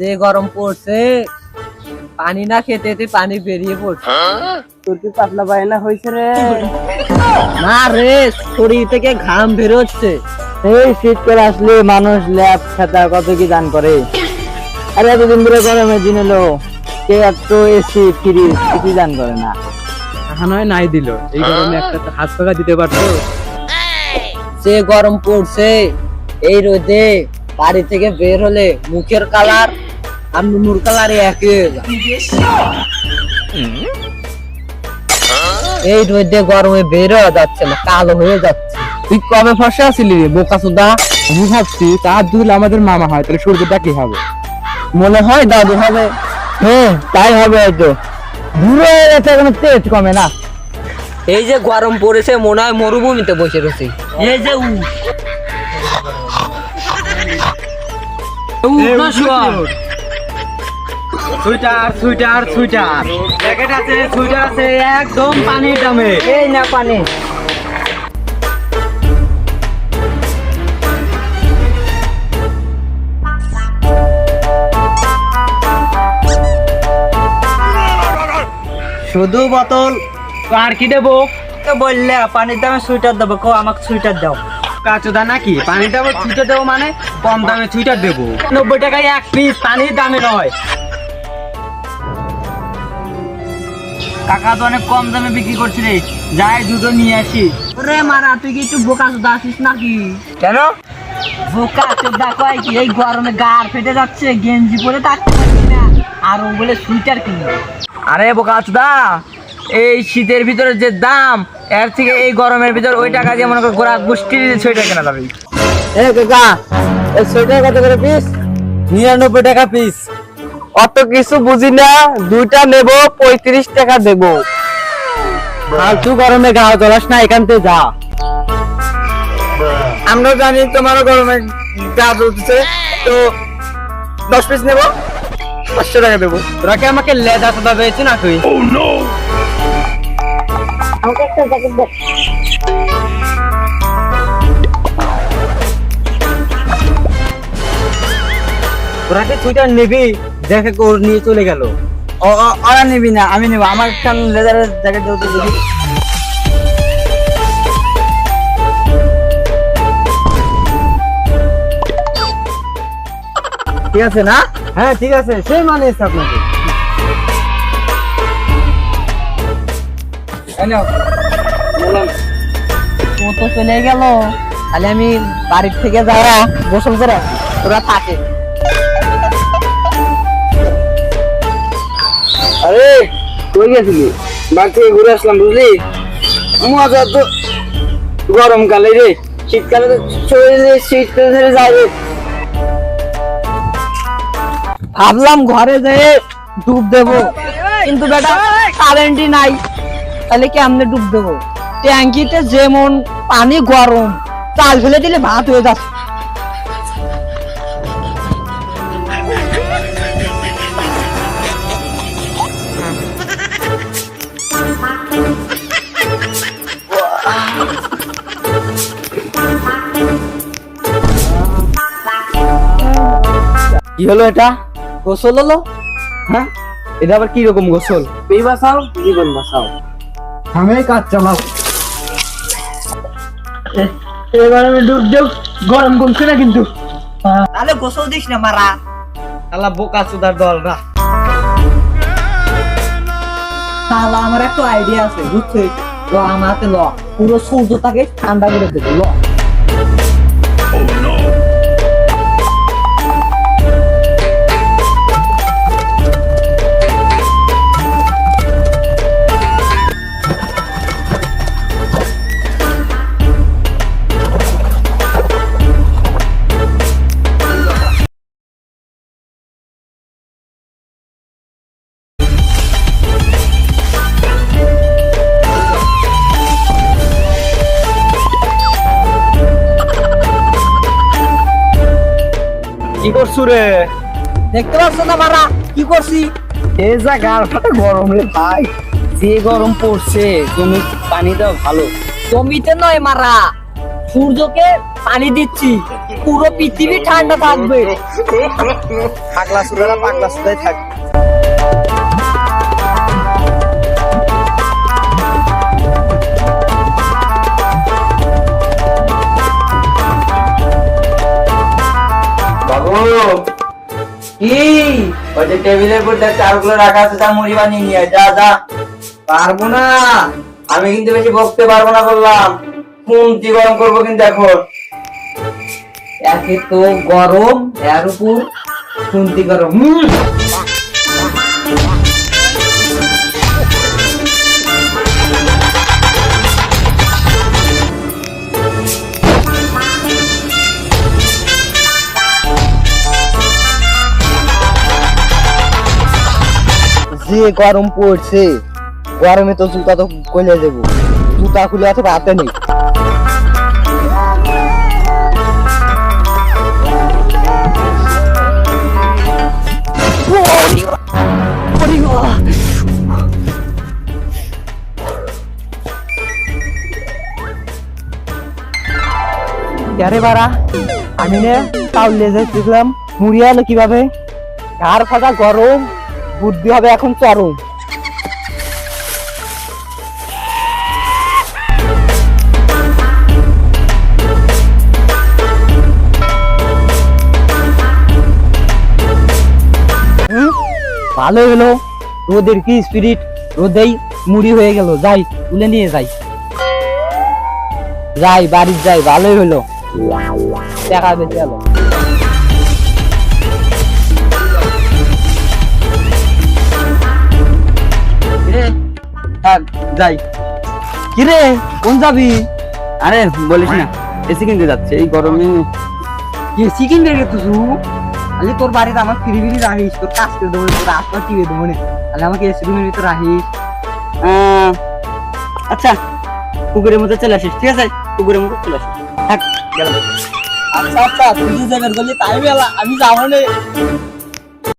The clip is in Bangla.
যে গরম পড়ছে পানি না খেতে পানি বেরিয়ে পড়ছে। তোর কি পাতলা বায়না হয়েছে রে? না রে, শরীর থেকে ঘাম বেরোচ্ছে। এই শীতকাল আসলে মানুষ ল্যাপ খাতা কত কি দান করে। আরে এতদিন ধরে গরমের দিন এলো, কে এত এসি ফ্রিজ কিছু দান করে না। নয় নাই দিল, এই গরমে একটা হাত পাকা দিতে পারতো। যে গরম পড়ছে এই রোদে বাড়ি থেকে বের হলে মুখের কালার আর নুনুর কালার একই হয়ে যায়। এই রোদে গরমে বের হওয়া যাচ্ছে না, কালো হয়ে যাচ্ছে। তুই কবে ফসে আসিলি রে বোকা সুদা? আমি ভাবছি তার দুল আমাদের মামা হয়, তাহলে সূর্যটা কি হবে? মনে হয় দাদু হবে। হ্যাঁ তাই হবে হয়তো। দূরে হয়ে গেছে, কোনো তেজ কমে না। এই যে গরম পড়েছে মনে হয় মরুভূমিতে বসে রয়েছে। এই যে সুইটার সুইটার সুইটার জ্যাকেট আছে, সুইটার আছে, একদম পানির দামে। এই না পানি। শুধু বোতল আর কি দেবো? বললে পানির দামে সুইটার দেবো, কো আমাকে সুইটার দাও। কাচুদা নাকি পানির দামে সুইটার দেবো? মানে কম দামে সুইটার দেবো? 90 টাকায় এক পিস, পানির দামে নয়। কাকা তো অনেক কম দামে বিক্রি করছে রে, যাই দুটো নিয়ে আসি। ওরে মারা, তুই কি একটু বোকা সুদা আছিস নাকি? কেন? বোকা চোদা কয় কি এই গরমে গার ফেটে যাচ্ছে, গেঞ্জি পরে থাকতে পারছি না, আর ও বলে সুইটার কিনবে। আরে বোকা চোদা, এই শীতের ভিতরে যে দাম, এর থেকে এই গরমের ভিতর ওই টাকা দিয়ে মনে কর গোড়া গোষ্ঠীর সোয়েটার কেনা যাবে। এ কাকা, এই সোয়েটার কত করে পিস? 99 টাকা পিস। অত কিছু বুঝি না, দুইটা নেব 35 টাকা দেব। ফালতু গরমে গাও চলাস না, এখান থেকে যা। আমরা জানি তোমার গরমে গা জ্বলছে, তো 10 পিস নেব, 500 টাকা দেবো। তোরা কি আমাকে লেদা সুদা পেয়েছি না তুই? তোরা কি সুইটার নিবি? দেখে ওর নিয়ে চলে গেল। ওরা নিবি না, আমি নেবো। আমার একটা লেদারের জ্যাকেট দেবো তো দেখি। ঠিক আছে না? হ্যাঁ ঠিক আছে, সেই মানে আপনাকে। ও তো চলে গেল, তাহলে আমি বাড়ির থেকে যাওয়া গোসল করে আসি, তোরা থাকে। আরে কই গেছিলি? বাড়ি থেকে ঘুরে আসলাম, বুঝলি? মজা তো গরমকালে রে, শীতকালে তো শরীরে শীতকালে ধরে যাবে। ভাবলাম ঘরে যেয়ে ডুব দেবো, কিন্তু বেটা কারেন্টই নাই, তাহলে কেমনে ডুব দেবো? ট্যাঙ্কিতে যেমন পানি গরম, চাল ফেলে দিলে ভাত হয়ে যাচ্ছে। কি হলো এটা? গোসল হলো? হ্যাঁ, এটা আবার কি রকম গোসল? পেয়ে বাঁচাও, জীবন বাঁচাও। আমি কাজ চালাও। এবার আমি ডুব দেব, গরম কমছে না কিন্তু। তাহলে গোসল দিস না মারা। শালা বোকা চোদার দলরা। তাহলে আমার একটা আইডিয়া আছে, বুঝছিস? ল আমার হাতে ল, পুরো সূর্যটাকে ঠান্ডা করে দেবো। ল কি করছু রে? দেখতে পাচ্ছ না মারা কি করছি? এই জায়গাটা গরম রে ভাই, যে গরম পড়ছে, তুমি পানি দাও ভালো। জমিতে নয় মারা, সূর্যকে পানি দিচ্ছি, পুরো পৃথিবী ঠান্ডা থাকবে। পাগলা সুদারা পাগলা সুদাই থাকবে। বাবু কি ওই যে টেবিলের উপর চালগুলো রাখা আছে তা মুড়ি বানিয়ে নিয়ে আয়, যা যা। পারবো না, আমি কিন্তু বেশি বকতে পারবো না বললাম। খুন্তি গরম করবো কিন্তু এখন। একে তো গরম, এর উপর খুন্তি গরম। যে গরম পড়ছে, গরমে তো জুতা তো খুলে দেবো, জুতা খুলে আছে হাতে নেই। আরে বাড়া, আমি না তাহলে যাইছিলাম, মুড়ি আলো কিভাবে, ঘাড় ফাটা গরম, বুদ্ধি হবে এখন চরম। ভালো হলো, রোদের কি স্পিরিট, রোদেই মুড়ি হয়ে গেল। যাই তুলে নিয়ে যাই, যাই বাড়ির যাই, ভালোই হলো, দেখা বেঁচে গেল। যাই। কিরে কোন যাবি? আরে বলিস না, এসি কিনতে যাচ্ছে এই গরমে। এসি কিনতে গেছিস? আরে তোর বাড়িতে আমার ফিরি ফিরি রাখিস, তোর কাজ করে দেবো, তোর রাস্তা টিপে দেবো না, তাহলে আমাকে এসি রুমের ভিতরে রাখিস। আচ্ছা পুকুরের মধ্যে চলে আসিস, ঠিক আছে? পুকুরের মধ্যে চলে আসিস, থাক গেলাম। আচ্ছা আচ্ছা, তুই যে যাবেন বললি তাই বেলা, আমি যাবো না।